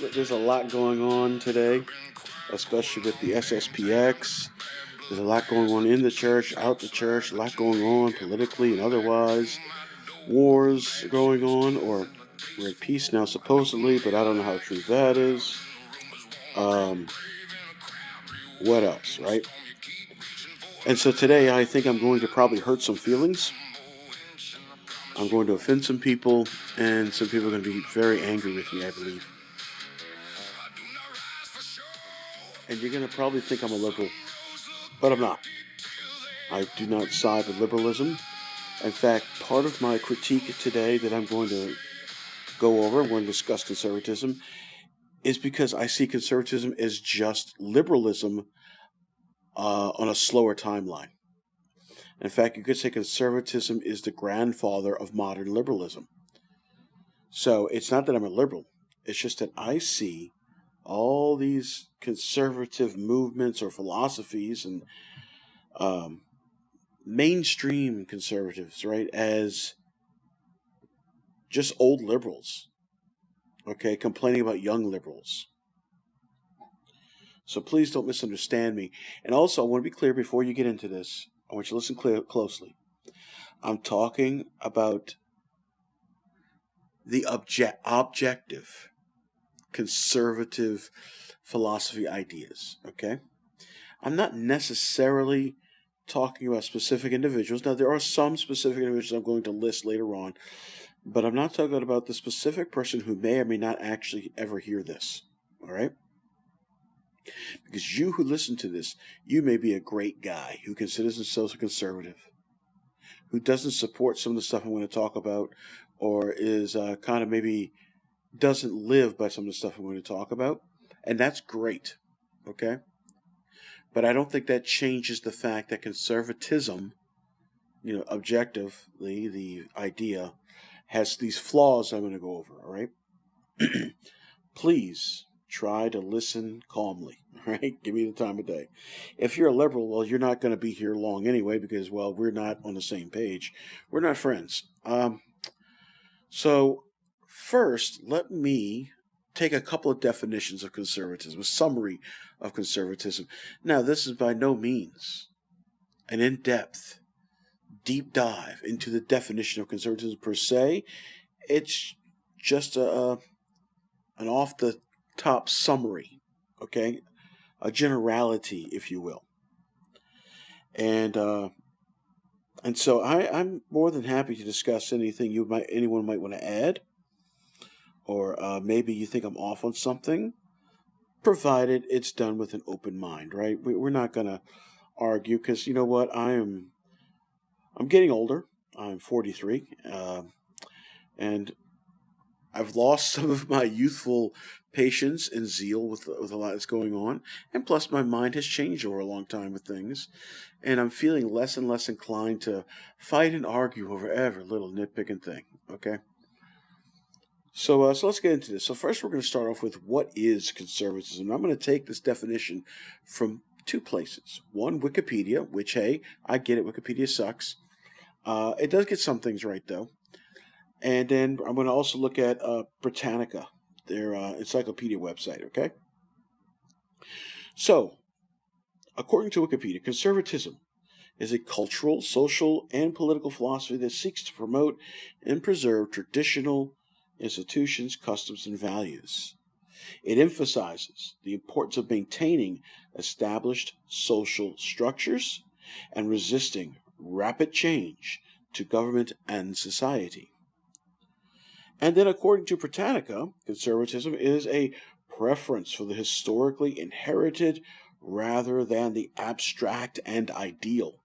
There's a lot going on today, especially with the SSPX. There's a lot going on in the church, out the church, a lot going on politically and otherwise. Wars going on, or we're at peace now, supposedly, but I don't know how true that is. Um, what else, right? And so today I think I'm going to probably hurt some feelings. I'm going to offend some people, and some people are going to be very angry with me, I believe. And you're going to probably think I'm a liberal, but I'm not. I do not side with liberalism. In fact, part of my critique today that I'm going to go over, we're going to discuss conservatism, is because I see conservatism as just liberalism on a slower timeline. In fact, you could say conservatism is the grandfather of modern liberalism. So it's not that I'm a liberal, it's just that I see all these conservative movements or philosophies and um, mainstream conservatives, right, as just old liberals, okay, complaining about young liberals. So please don't misunderstand me. And also, I want to be clear before you get into this. I want you to listen closely. I'm talking about the objective, conservative philosophy ideas, okay? I'm not necessarily talking about specific individuals. Now, there are some specific individuals I'm going to list later on, but I'm not talking about the specific person who may or may not actually ever hear this, all right? Because you who listen to this, you may be a great guy who considers himself a conservative, who doesn't support some of the stuff I'm going to talk about, or is kind of maybe doesn't live by some of the stuff I'm going to talk about. And that's great, okay? But I don't think that changes the fact that conservatism, objectively, the idea, has these flaws I'm going to go over, all right? Please try to listen calmly, all right? Give me the time of day. If you're a liberal, well, you're not going to be here long anyway because, well, we're not on the same page. We're not friends. So first, let me take a couple of definitions of conservatism, a summary of conservatism. Now, this is by no means an in-depth, deep dive into the definition of conservatism per se. It's just an off-the-top summary, okay? A generality, if you will. And so I'm more than happy to discuss anything anyone might want to add, or maybe you think I'm off on something, provided it's done with an open mind, right? We're not going to argue because you know what? I'm getting older. I'm 43, and I've lost some of my youthful patience and zeal with a lot that's going on, and plus my mind has changed over a long time with things, and I'm feeling less and less inclined to fight and argue over every little nitpicking thing. Okay. So let's get into this. So first, we're going to start off with what is conservatism. I'm going to take this definition from two places. One, Wikipedia, which, hey, I get it. Wikipedia sucks. It does get some things right, though. And then I'm going to also look at Britannica, their encyclopedia website, okay? So, according to Wikipedia, conservatism is a cultural, social, and political philosophy that seeks to promote and preserve traditional institutions, customs, and values. It emphasizes the importance of maintaining established social structures and resisting rapid change to government and society. And then, according to Britannica, conservatism is a preference for the historically inherited rather than the abstract and ideal.